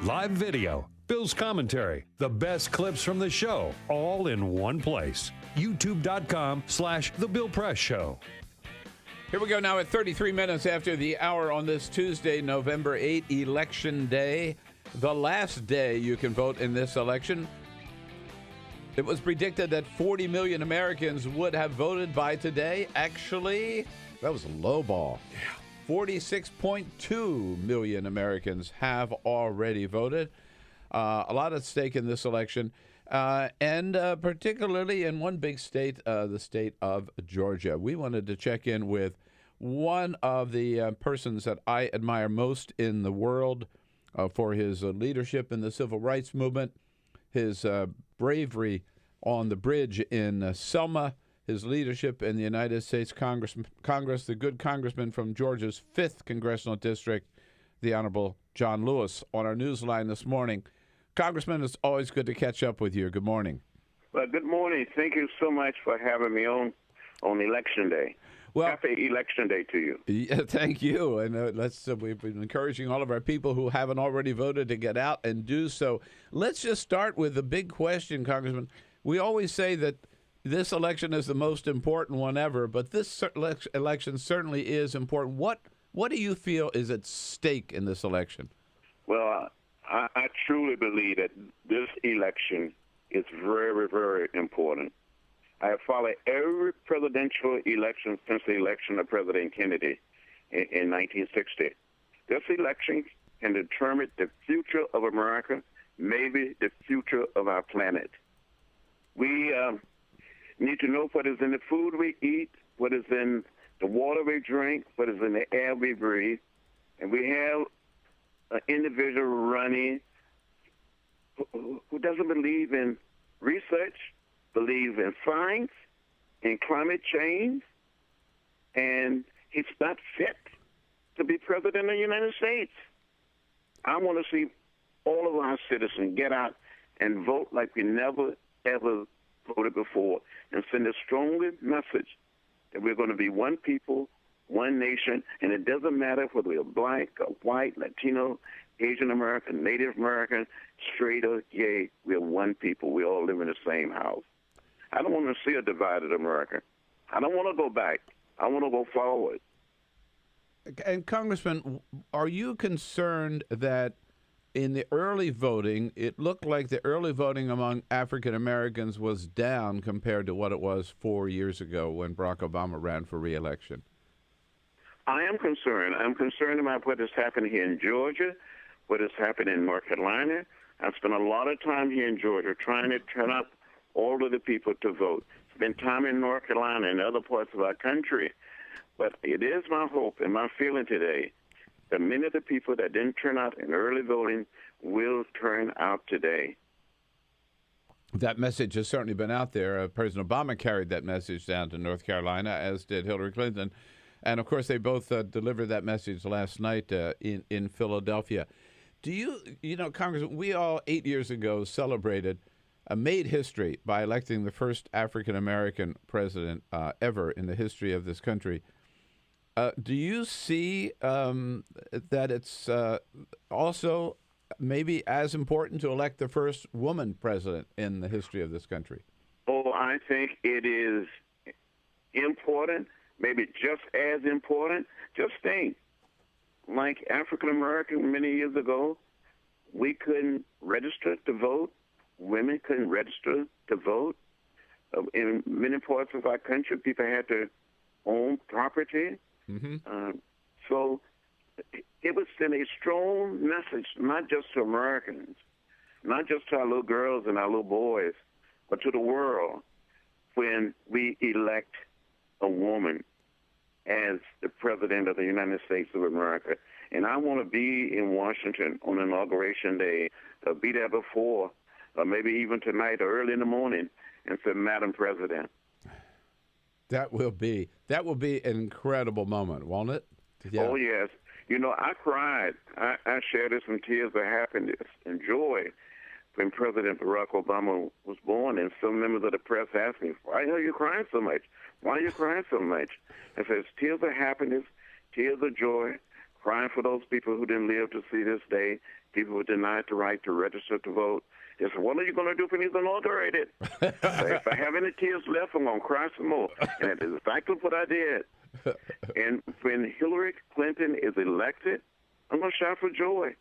live video, Bill's commentary, the best clips from the show, all in one place. YouTube.com/The Bill Press Show. Here we go now at 33 minutes after the hour on this Tuesday, November 8, Election Day. The last day you can vote in this election. It was predicted that 40 million Americans would have voted by today. Actually, that was a low ball. Yeah. 46.2 million Americans have already voted. A lot at stake in this election, and particularly in one big state, the state of Georgia. We wanted to check in with one of the persons that I admire most in the world for his leadership in the civil rights movement, his bravery on the bridge in Selma, his leadership in the United States Congress, the good congressman from Georgia's 5th Congressional District, the Honorable John Lewis, on our newsline this morning. Congressman, it's always good to catch up with you. Good morning. Well, good morning. Thank you so much for having me on Election Day. Well, happy Election Day to you. Yeah, thank you. And we've been encouraging all of our people who haven't already voted to get out and do so. Let's just start with the big question, Congressman. We always say that this election is the most important one ever, but this election certainly is important. What do you feel is at stake in this election? Well, I truly believe that this election is very, very important. I have followed every presidential election since the election of President Kennedy in 1960. This election can determine the future of America, maybe the future of our planet. We need to know what is in the food we eat, what is in the water we drink, what is in the air we breathe. And we have an individual running who doesn't believe in research, believe in science, in climate change, and he's not fit to be president of the United States. I want to see all of our citizens get out and vote like we never, ever voted before, and send a stronger message that we're going to be one people, one nation, and it doesn't matter whether we're black or white, Latino, Asian American, Native American, straight or gay. We're one people. We all live in the same house. I don't want to see a divided America. I don't want to go back. I want to go forward. And Congressman, are you concerned that in the early voting, it looked like the early voting among African Americans was down compared to what it was 4 years ago when Barack Obama ran for re-election? I am concerned. I'm concerned about what is happening here in Georgia, what is happening in North Carolina. I've spent a lot of time here in Georgia trying to turn up all of the people to vote. Spent time in North Carolina and other parts of our country. But it is my hope and my feeling today that many of the people that didn't turn out in early voting will turn out today. That message has certainly been out there. President Obama carried that message down to North Carolina, as did Hillary Clinton. And, of course, they both delivered that message last night in Philadelphia. Do you know, Congressman, we all 8 years ago celebrated, made history by electing the first African-American president ever in the history of this country. Do you see that it's also maybe as important to elect the first woman president in the history of this country? Oh, I think it is important, maybe just as important. Just think, like African American many years ago, we couldn't register to vote. Women couldn't register to vote. In many parts of our country, people had to own property. Mm-hmm. So it would send a strong message, not just to Americans, not just to our little girls and our little boys, but to the world when we elect a woman as the president of the United States of America. And I want to be in Washington on Inauguration Day, be there before, or maybe even tonight or early in the morning, and say, Madam President. That will be an incredible moment, won't it? Yeah. Oh, yes. You know, I cried. I shared some tears of happiness and joy when President Barack Obama was born, and some members of the press asked me, why are you crying so much? Why are you crying so much? I said, tears of happiness, tears of joy, crying for those people who didn't live to see this day, people who denied the right to register to vote. They said, what are you going to do for me to inaugurate it? If I have any tears left, I'm going to cry some more. And that is exactly what I did. And when Hillary Clinton is elected, I'm going to shout for joy.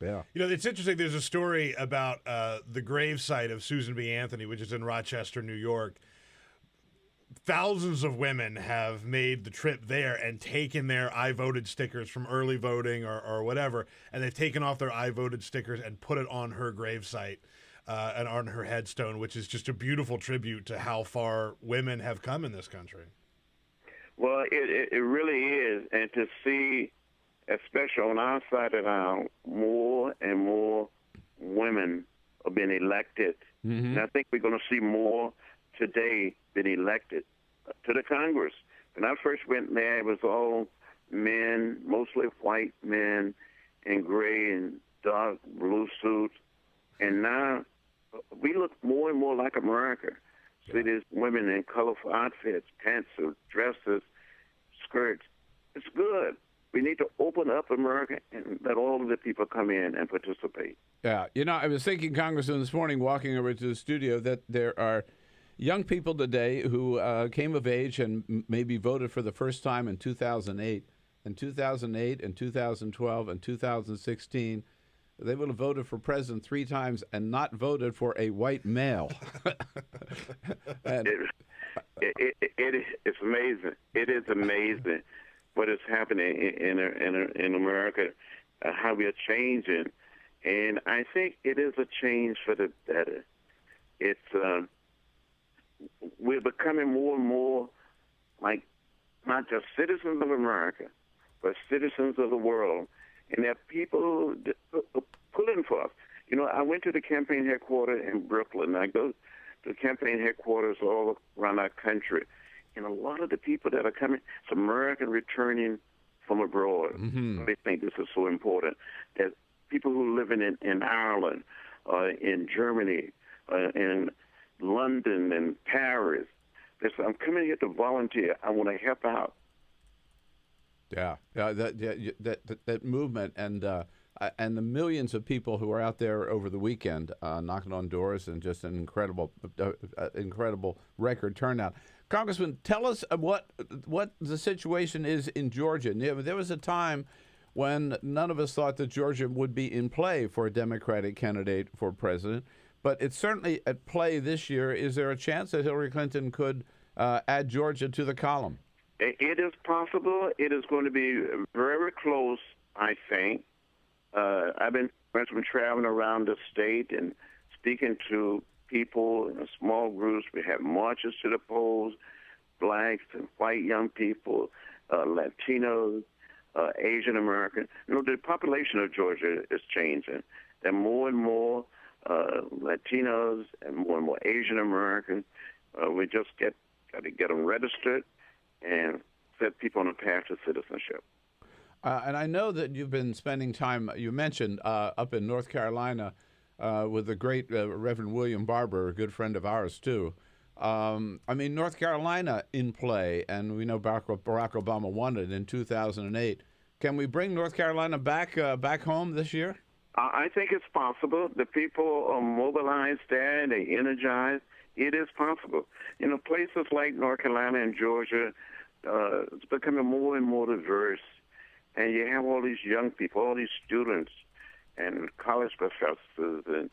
Yeah. You know, it's interesting. There's a story about the gravesite of Susan B. Anthony, which is in Rochester, New York. Thousands of women have made the trip there and taken their I voted stickers from early voting or whatever, and they've taken off their I voted stickers and put it on her gravesite and on her headstone, which is just a beautiful tribute to how far women have come in this country. Well, it really is. And to see, especially on our side of the aisle, more and more women are being elected. Mm-hmm. And I think we're going to see more today been elected to the Congress. When I first went there, it was all men, mostly white men in gray and dark blue suits. And now we look more and more like America. See these women in colorful outfits, pantsuits, dresses, skirts. It's good. We need to open up America and let all of the people come in and participate. Yeah. You know, I was thinking, Congressman, this morning walking over to the studio that there are young people today who came of age and maybe voted for the first time in 2008, and 2008 and 2012 and 2016. They would have voted for president 3 times and not voted for a white male. And it's amazing. It is amazing what is happening in America, how we are changing. And I think it is a change for the better. It's we're becoming more and more like not just citizens of America, but citizens of the world. And there are people pulling for us. You know, I went to the campaign headquarters in Brooklyn. I go to campaign headquarters all around our country. And a lot of the people that are coming, it's American returning from abroad. Mm-hmm. They think this is so important. That people who are living in Ireland, in Germany, in London and Paris. They say, I'm coming here to volunteer. I want to help out. Yeah, that movement and the millions of people who are out there over the weekend knocking on doors and just an incredible record turnout. Congressman, tell us what the situation is in Georgia. There was a time when none of us thought that Georgia would be in play for a Democratic candidate for president. But it's certainly at play this year. Is there a chance that Hillary Clinton could add Georgia to the column? It is possible. It is going to be very close, I think. I've been traveling around the state and speaking to people in small groups. We have marches to the polls, blacks and white young people, Latinos, Asian American. You know, the population of Georgia is changing. There are more and more Latinos and more Asian Americans. We just got to get them registered and set people on a path to citizenship. And I know that you've been spending time, you mentioned, up in North Carolina with the great Reverend William Barber, a good friend of ours, too. I mean, North Carolina in play, and we know Barack Obama won it in 2008. Can we bring North Carolina back home this year? I think it's possible. The people are mobilized there, they energized. It is possible. You know, places like North Carolina and Georgia, it's becoming more and more diverse. And you have all these young people, all these students and college professors and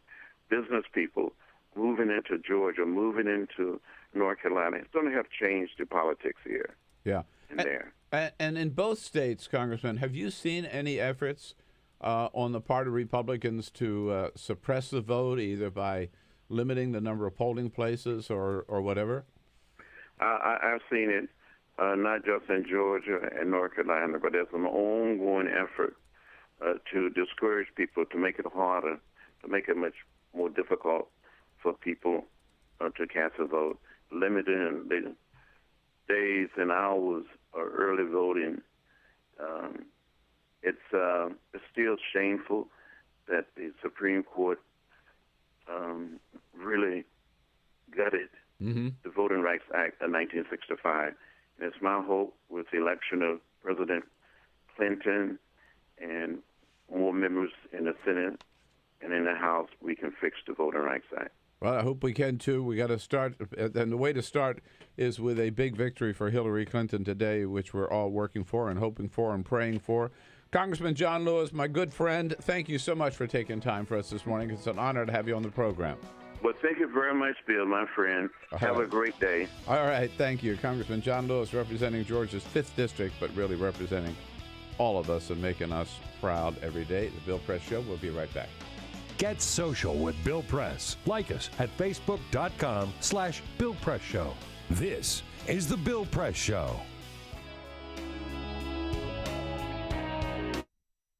business people moving into Georgia, moving into North Carolina. It's going to have changed the politics here. Yeah. And there. And in both states, Congressman, have you seen any efforts on the part of Republicans to suppress the vote, either by limiting the number of polling places or whatever? I've seen it, not just in Georgia and North Carolina, but there's an ongoing effort to discourage people, to make it harder, to make it much more difficult for people to cast a vote, limiting the days and hours of early voting. It's still shameful that the Supreme Court really gutted the Voting Rights Act of 1965. And it's my hope with the election of President Clinton and more members in the Senate and in the House, we can fix the Voting Rights Act. Well, I hope we can, too. We got to start, and the way to start is with a big victory for Hillary Clinton today, which we're all working for and hoping for and praying for. Congressman John Lewis, my good friend, thank you so much for taking time for us this morning. It's an honor to have you on the program. Well, thank you very much, Bill, my friend. Have a great day. All right, thank you. Congressman John Lewis, representing Georgia's 5th District, but really representing all of us and making us proud every day. The Bill Press Show. We'll be right back. Get social with Bill Press. Like us at facebook.com/Bill Press Show. This is the Bill Press Show.